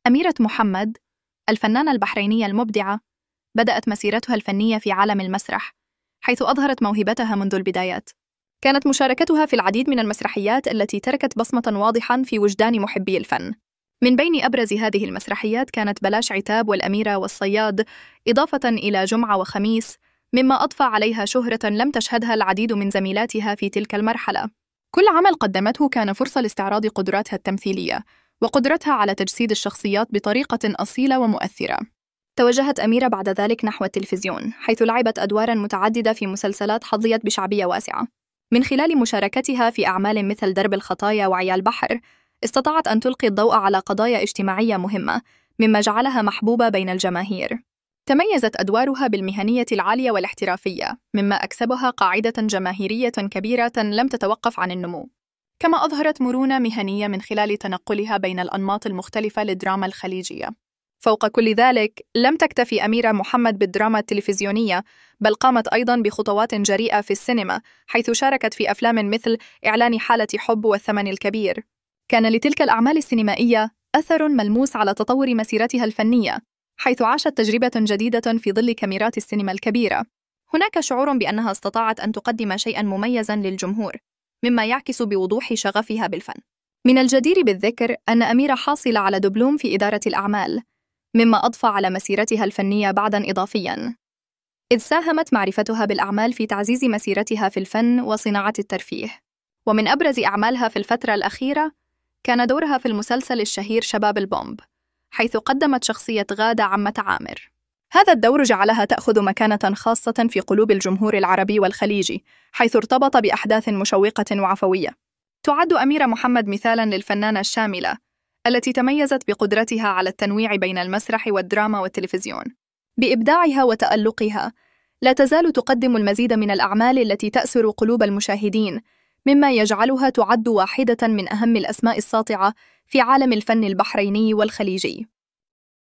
أميرة محمد، الفنانة البحرينية المبدعة، بدأت مسيرتها الفنية في عالم المسرح، حيث أظهرت موهبتها منذ البدايات. كانت مشاركتها في العديد من المسرحيات التي تركت بصمة واضحة في وجدان محبي الفن. من بين أبرز هذه المسرحيات كانت بلاش عتاب والأميرة والصياد، إضافة إلى جمعة وخميس، مما أضفى عليها شهرة لم تشهدها العديد من زميلاتها في تلك المرحلة. كل عمل قدمته كان فرصة لاستعراض قدراتها التمثيلية وقدرتها على تجسيد الشخصيات بطريقة أصيلة ومؤثرة. توجهت أميرة بعد ذلك نحو التلفزيون، حيث لعبت أدواراً متعددة في مسلسلات حظيت بشعبية واسعة. من خلال مشاركتها في أعمال مثل درب الخطايا وعيال بحر، استطاعت أن تلقي الضوء على قضايا اجتماعية مهمة، مما جعلها محبوبة بين الجماهير. تميزت أدوارها بالمهنية العالية والاحترافية، مما أكسبها قاعدة جماهيرية كبيرة لم تتوقف عن النمو. كما أظهرت مرونة مهنية من خلال تنقلها بين الأنماط المختلفة للدراما الخليجية. فوق كل ذلك، لم تكتفي أميرة محمد بالدراما التلفزيونية، بل قامت أيضاً بخطوات جريئة في السينما، حيث شاركت في أفلام مثل إعلان حالة حب والثمن الكبير. كان لتلك الأعمال السينمائية أثر ملموس على تطور مسيرتها الفنية، حيث عاشت تجربة جديدة في ظل كاميرات السينما الكبيرة. هناك شعور بأنها استطاعت أن تقدم شيئاً مميزاً للجمهور، مما يعكس بوضوح شغفها بالفن. من الجدير بالذكر أن أميرة حاصلة على دبلوم في إدارة الأعمال، مما أضفى على مسيرتها الفنية بعداً إضافياً، إذ ساهمت معرفتها بالأعمال في تعزيز مسيرتها في الفن وصناعة الترفيه. ومن أبرز أعمالها في الفترة الأخيرة كان دورها في المسلسل الشهير شباب البومب، حيث قدمت شخصية غادة عمة عامر. هذا الدور جعلها تأخذ مكانة خاصة في قلوب الجمهور العربي والخليجي، حيث ارتبط بأحداث مشوقة وعفوية. تعد أميرة محمد مثالاً للفنانة الشاملة التي تميزت بقدرتها على التنويع بين المسرح والدراما والتلفزيون. بإبداعها وتألقها، لا تزال تقدم المزيد من الأعمال التي تأسر قلوب المشاهدين، مما يجعلها تعد واحدة من أهم الأسماء الساطعة في عالم الفن البحريني والخليجي.